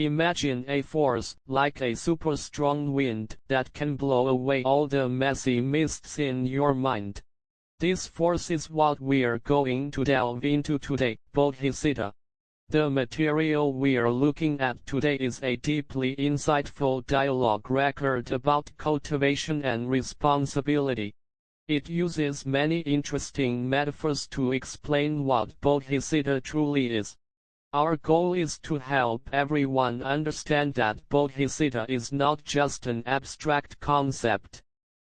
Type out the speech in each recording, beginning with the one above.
Imagine a force, like a super strong wind, that can blow away all the messy mists in your mind. This force is what we're going to delve into today, Bodhisattva. The material we're looking at today is a deeply insightful dialogue record about cultivation and responsibility. It uses many interesting metaphors to explain what Bodhisattva truly is. Our goal is to help everyone understand that Bodhisattva is not just an abstract concept.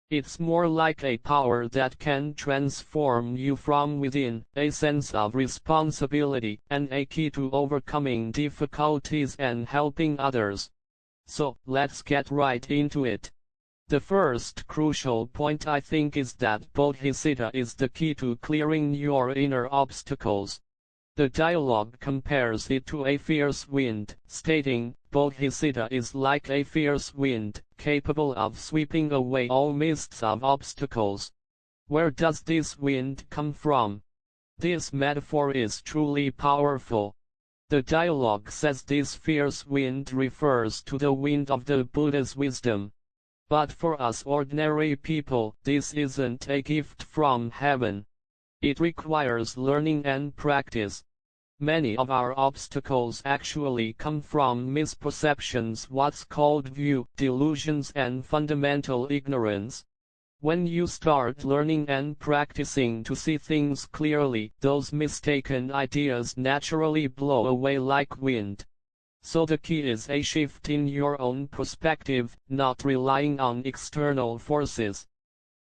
It's more like a power that can transform you from within, a sense of responsibility, and a key to overcoming difficulties and helping others. So, let's get right into it. The first crucial point I think is that Bodhisattva is the key to clearing your inner obstacles. The dialogue compares it to a fierce wind, stating, Bodhisattva is like a fierce wind, capable of sweeping away all mists of obstacles. Where does this wind come from? This metaphor is truly powerful. The dialogue says this fierce wind refers to the wind of the Buddha's wisdom. But for us ordinary people, this isn't a gift from heaven. It requires learning and practice. Many of our obstacles actually come from misperceptions, what's called view delusions, and fundamental ignorance. When you start learning and practicing to see things clearly, those mistaken ideas naturally blow away like wind. So the key is a shift in your own perspective, not relying on external forces.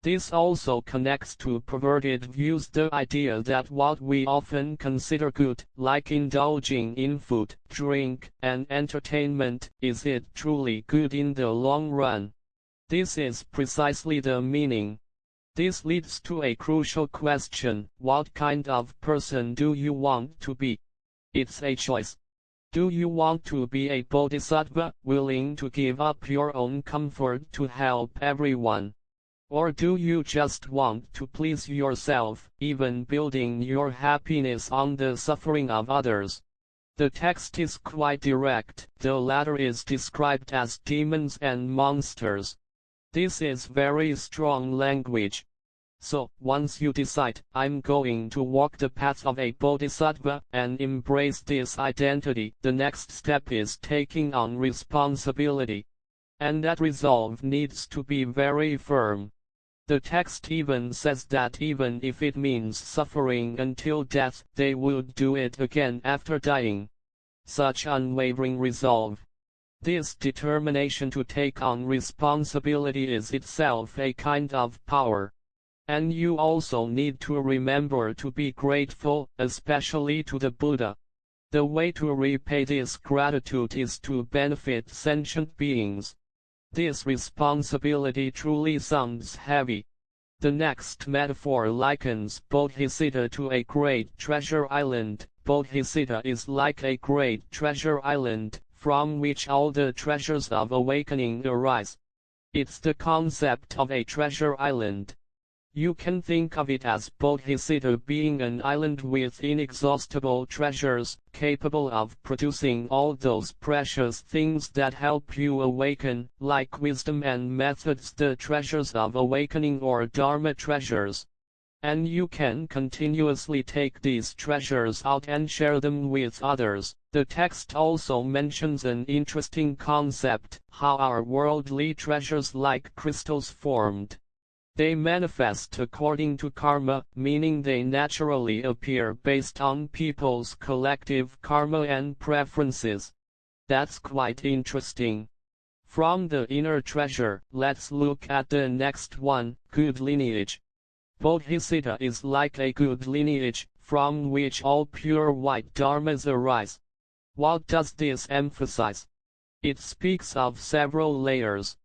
This also connects to perverted views, the idea that what we often consider good, like indulging in food, drink, and entertainment, is it truly good in the long run? This is precisely the meaning. This leads to a crucial question: what kind of person do you want to be? It's a choice. Do you want to be a bodhisattva, willing to give up your own comfort to help everyone? Or do you just want to please yourself, even building your happiness on the suffering of others? The text is quite direct. The latter is described as demons and monsters. This is very strong language. So, once you decide, I'm going to walk the path of a bodhisattva, and embrace this identity, the next step is taking on responsibility. And that resolve needs to be very firm. The text even says that even if it means suffering until death, they would do it again after dying. Such unwavering resolve. This determination to take on responsibility is itself a kind of power. And you also need to remember to be grateful, especially to the Buddha. The way to repay this gratitude is to benefit sentient beings. This responsibility truly sounds heavy. The next metaphor likens Bodhisattva to a great treasure island. Bodhisattva is like a great treasure island, from which all the treasures of awakening arise. It's the concept of a treasure island. You can think of it as Bodhisattva being an island with inexhaustible treasures, capable of producing all those precious things that help you awaken, like wisdom and methods, the treasures of awakening or Dharma treasures. And you can continuously take these treasures out and share them with others. The text also mentions an interesting concept: how our worldly treasures, like crystals, formed. They manifest according to karma, meaning they naturally appear based on people's collective karma and preferences. That's quite interesting. From the inner treasure, let's look at the next one: good lineage. Bodhisattva is like a good lineage, from which all pure white dharmas arise. What does this emphasize? It speaks of several layers.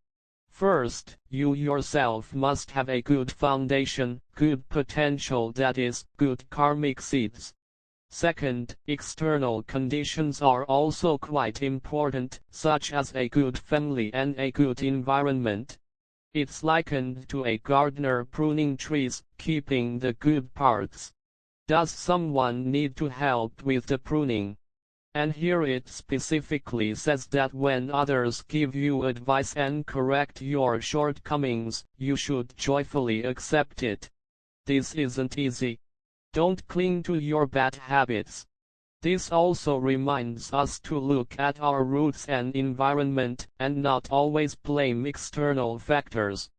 First, you yourself must have a good foundation, good potential, that is, good karmic seeds. Second, external conditions are also quite important, such as a good family and a good environment. It's likened to a gardener pruning trees, keeping the good parts. Does someone need to help with the pruning? And here it specifically says that when others give you advice and correct your shortcomings, you should joyfully accept it. This isn't easy. Don't cling to your bad habits. This also reminds us to look at our roots and environment, and not always blame external factors.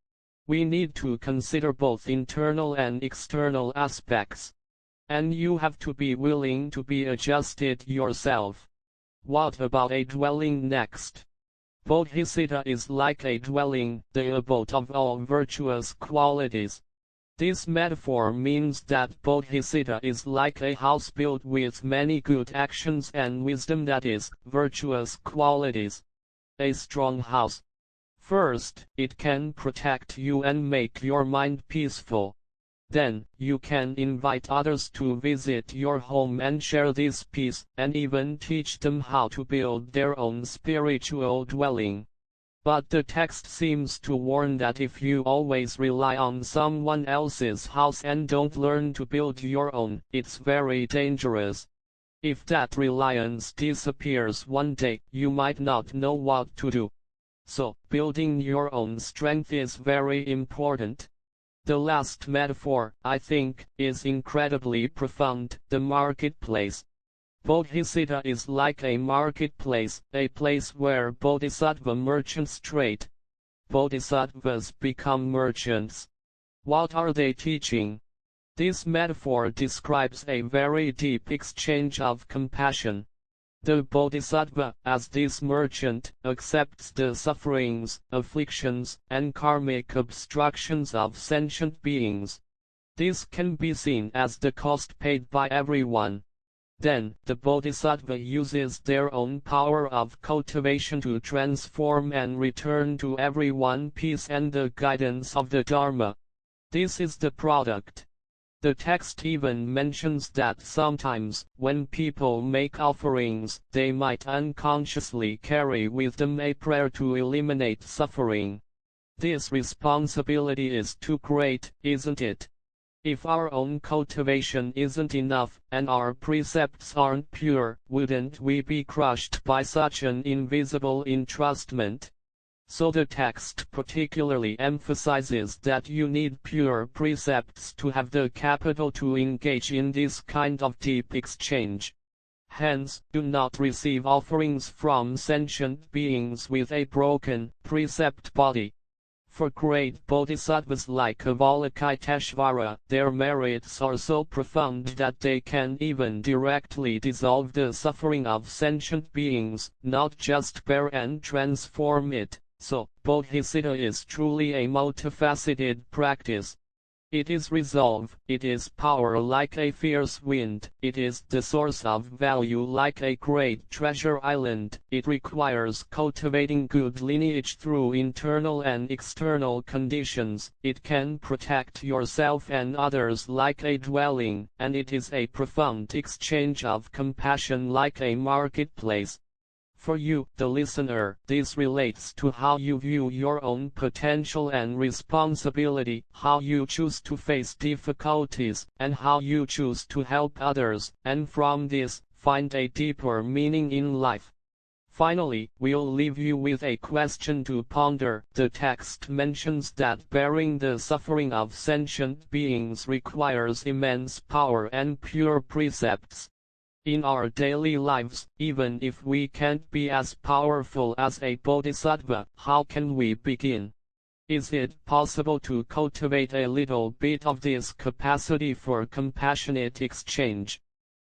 We need to consider both internal and external aspects. And you have to be willing to be adjusted yourself. What about a dwelling next? Bodhisattva is like a dwelling, the abode of all virtuous qualities. This metaphor means that Bodhisattva is like a house built with many good actions and wisdom, that is, virtuous qualities. A strong house. First, it can protect you and make your mind peaceful. Then, you can invite others to visit your home and share this peace, and even teach them how to build their own spiritual dwelling. But the text seems to warn that if you always rely on someone else's house and don't learn to build your own, it's very dangerous. If that reliance disappears one day, you might not know what to do. So, building your own strength is very important. The last metaphor, I think, is incredibly profound, the marketplace. Bodhisattva is like a marketplace, a place where Bodhisattva merchants trade. Bodhisattvas become merchants. What are they teaching? This metaphor describes a very deep exchange of compassion. The Bodhisattva, as this merchant, accepts the sufferings, afflictions, and karmic obstructions of sentient beings. This can be seen as the cost paid by everyone. Then, the Bodhisattva uses their own power of cultivation to transform and return to everyone peace and the guidance of the Dharma. This is the product. The text even mentions that sometimes, when people make offerings, they might unconsciously carry with them a prayer to eliminate suffering. This responsibility is too great, isn't it? If our own cultivation isn't enough, and our precepts aren't pure, wouldn't we be crushed by such an invisible entrustment? So the text particularly emphasizes that you need pure precepts to have the capital to engage in this kind of deep exchange. Hence, do not receive offerings from sentient beings with a broken, precept body. For great bodhisattvas like Avalokiteshvara, their merits are so profound that they can even directly dissolve the suffering of sentient beings, not just bear and transform it. So, Bodhisattva is truly a multifaceted practice. It is resolve, it is power like a fierce wind, it is the source of value like a great treasure island, it requires cultivating good lineage through internal and external conditions, it can protect yourself and others like a dwelling, and it is a profound exchange of compassion like a marketplace. For you, the listener, this relates to how you view your own potential and responsibility, how you choose to face difficulties, and how you choose to help others, and from this, find a deeper meaning in life. Finally, we'll leave you with a question to ponder. The text mentions that bearing the suffering of sentient beings requires immense power and pure precepts. In our daily lives, even if we can't be as powerful as a bodhisattva, how can we begin? Is it possible to cultivate a little bit of this capacity for compassionate exchange?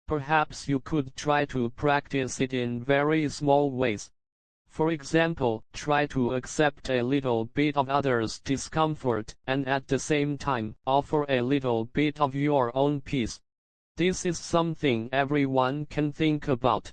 Perhaps you could try to practice it in very small ways. For example, try to accept a little bit of others' discomfort, and at the same time, offer a little bit of your own peace. This is something everyone can think about.